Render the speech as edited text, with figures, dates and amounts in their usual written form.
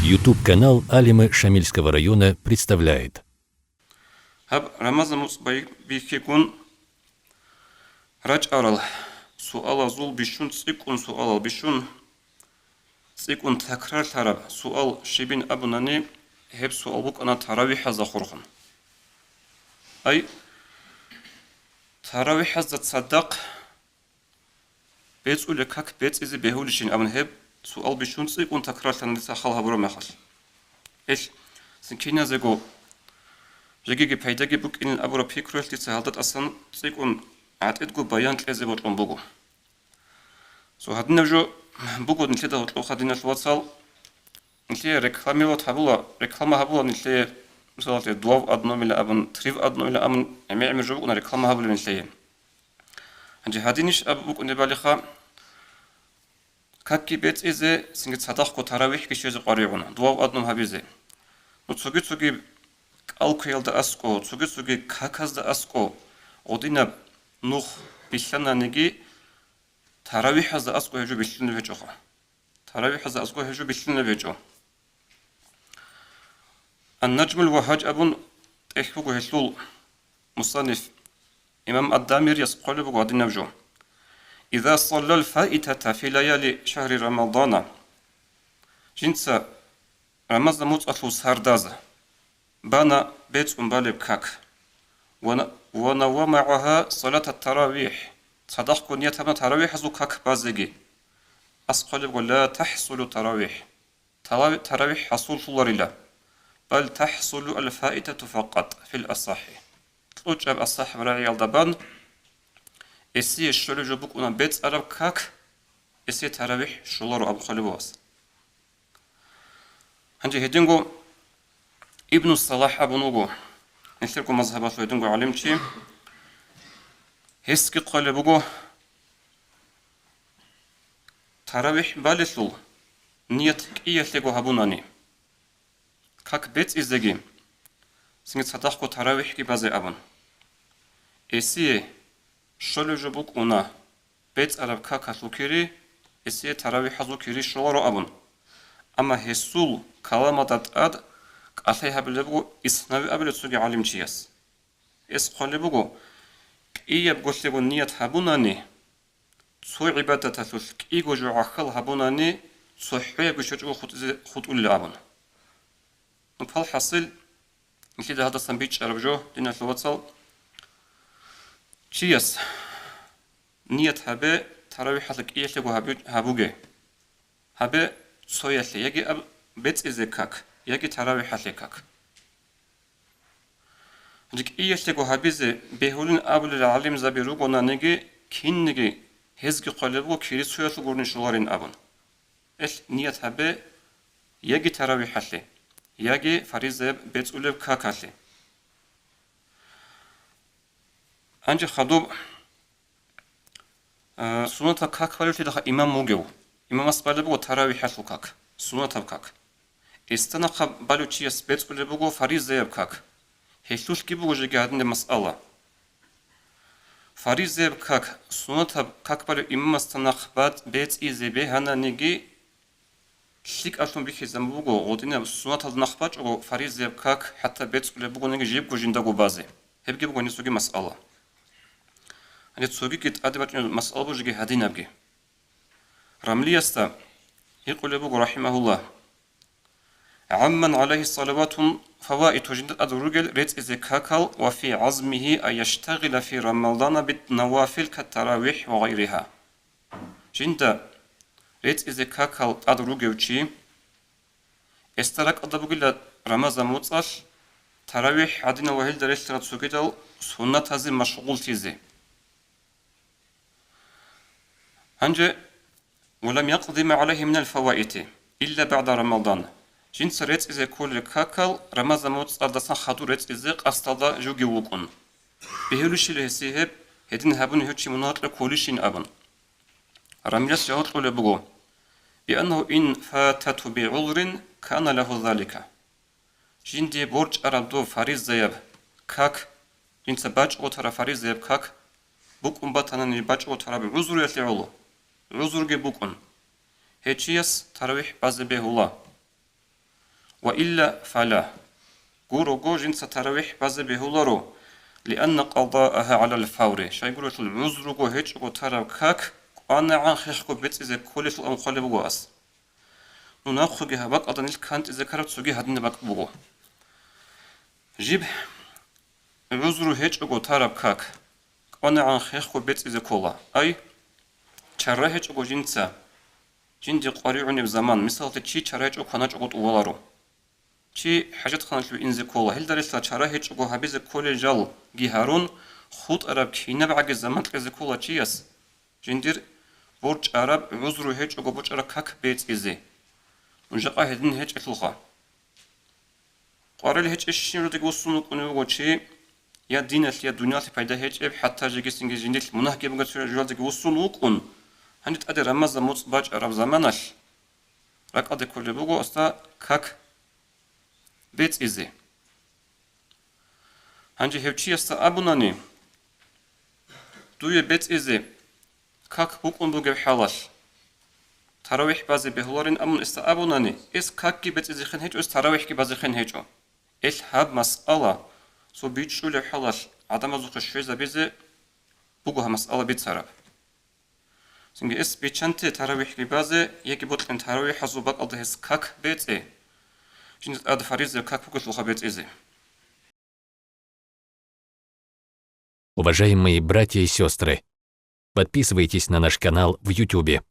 YouTube-канал Алимы Шамильского района представляет. Рамазан Муцбай Бихикун Рач Арал Суала Зул Бишун Цикун Суалал Бишун Цикун Такрар Тараб Суал Шибин Абунани Хеб Суалбук Ана Таравиха Захурхан Ай Таравиха Зацадак Бец Уля как Бец Изи Бехулишин Абун Хеб Суал Бишун Цикун Такрар Тараб Сахал Хабура Махал Эш Синкина Зего Жегиги пайдаги бук ин абура пикруэлти цахалтат асан цикун атэдгу баян тлэзе ботлон бугу. Со хаднавжо бугу нилэда ботло хадинал ватсал нилэ реклама хабула нилэ мисалте дуав адно мила абан трив адно мила амн эмэ жо бугу реклама хабула нилэ. Анжи хадиниш абук унебалиха какки бец изе сингэ цадах ко таравих кишэзе qariguna дуав адном хабизе. Ну цуги Алкоелда аско, цуги каказда аско, одина нух биллананеги таравихазда аско хежу билланне вежоха. Таравихазда аско хежу билланне вежо. النجم الوهاج أبن تحبه هلول مصنف إمام الدامير يسقل بقعد النبجو إذا صلى الفائتة في ليالي شهر رمضان جنس رمضان متأثر سردازة بنا بيت بالب كاك ونوى معها صلاة التراويح صدق نيتها تراويح زو كاك بازجي أسقل ولا تحصل تراويح حصول فلوريلا بل تحصل الفائتة فقط في الأصح تلوجب الصح براعي الضبان إسي الشلو جبوك أنا بيت أرب كاك إسي تراويح شلور أبو خلبواس هنجي هدينغو ابن الصلاح أبنوغو نشتركو مذهبات ويدنغو علمتي هسكي قلبوغو تراويح بالثلو نيت إيثلغو هبوناني كاك بيت إزدگي سنگت صداقو تراويح كي بازي أبن إسي شلو جبوك أنا بيت أرب كاك هسلو كيري إسي تراويح هزو كيري شلورو أبن أما هسول كلامات أد قالي هبلبو إسناوي أبلتسوغي علمتياس إس قلبوغو إيا بقولتبو نيت هبوناني سو عبادة تثلك إيغو جو عخل هبوناني سو حوية بشجو خط أولي أبن نبال حاصل نكيد هذا سنبيتش أربجو دينا الواتسال تياس نيت هبه تراوي حلق إيا لغو هبوغي هبه سو يالي يجي أب بيت إزيكاك يجي تراوي حلقك جك إيشلكو هابيزي بهولين أبل العلم زبيروغو نانيجي كينيجي هزكي قلبو كيري سوياتو غورن شلورين أبن إش نيت هابي يجي تراوي حلي يجي فريزي بيت أوليب كاكالي أنجي خدوب سنة كاكالي تدخل إمام موغيو إمام أسبالبو تراوي حلو كاك سنة كاك استناق بالوتشي سبيت ولبوغو فريزة يبكاك هيلوش كيبوغو جيجي هادن مسألة فريزة يبكاك سنة كاك بالو إمام استناق بيت إيزي بيهانا نيجي شليك ألتون بيكي زنبوغو غودين سنة النخباج أو فريزة يبكاك حتى بيت ولبوغو نيجي جيبوغو جنداغو بازي هبكي بوغو نيسوغي مسألة هني تسوغي كيت أدبات مسألة بوغي هادين أبكي رملي يستا يقول لبوغو رحمه الله عمن عليه الصلوات فوائد وجدت أدرجل ريت إذا كاكل وفي عزمه أن يشتغل في رمضان بالنوافل كالتراويح وغيرها جند ريت إذا كاكل أدرجل شيء استرك أدبوغل رمضان متصل تراويح عدنا وهل دريش تراتسوغيدل سنة هذه مشغول تيزي هنجي ولم يقضي ما عليه من الفوائد إلا بعد رمضان جنس ريت إذا كل كاكل رمضان متصل دسان خدو ريت إذا قصدا جوجي وقون بهلوش الهسيهب هدين هبون هيتشي مناطر كوليشين أبن رميس يهوت لبغو بأنه إن فاتته بعذر كان له ذلك جندي بورج أردو فريز زيب كاك جنس باج أوتر فريز زيب كاك بوك أمباتنا باج أوتر بعذر يتلعولو عذر جي بوكون هيتشيس تراويح باز به الله وإلا فلا. قولوا جنس تراويح باز بهولارو لأن قضاءها على الفور. شاي يقولوا العذر جو هيج جو ترى كاك أنا عن خيخكو بيت إذا كل شيء أم خلي بواس. نناخذ جها بق أظن الكانت إذا كرت سوجي هدن بق بقو. جيب عذر هيج جو ترى كاك أنا عن خيخكو بيت إذا كولا أي شرّه هيج جو جنسا جندي قريعني بزمان مثال تشي شرّه جو كناج جو طوالارو. چی حاجت خانش به اینز کوله هل درست چرا هیچ گوه هبیز کوله جال گیهارون خود عرب کی نبعد زمان از کوله چی است جندیر برج عرب وزرو هیچ گوه برج عرب کک بیت ازی اونجا قاهدین هیچ اتلخا قارل هیچ اشین رو دیگه وصول کنه و چی یا دین است یا دنیا تی پیدا هیچ اب حتی جگسین جندیر مناه که بگه چرا جوال دیگه وصول کن هنیت ادی رمز موت باج عرب زمانش رک ادی کوله بگو استا کک بیت ازی هنجی هفچی است ابونانی دوی بیت ازی کاک بکن بگه حالش تراویح بازی بهولارین امون است ابونانی اس کاکی بیت ازی خن هیچ اس تراویح کی بازی خن هیچو ال هب مسئله سو بیت شول حالش عدم زوج شویز بیزه بگو هم مسئله بیت سراب سنگی اس بیچنت تراویح کی بازی یکی بودن تراویح حزوبات آده هست کاک بیت ای جنس آد فریز کاک بکش لخبیت ازی. Уважаемые братья и сестры, подписывайтесь на наш канал в YouTube.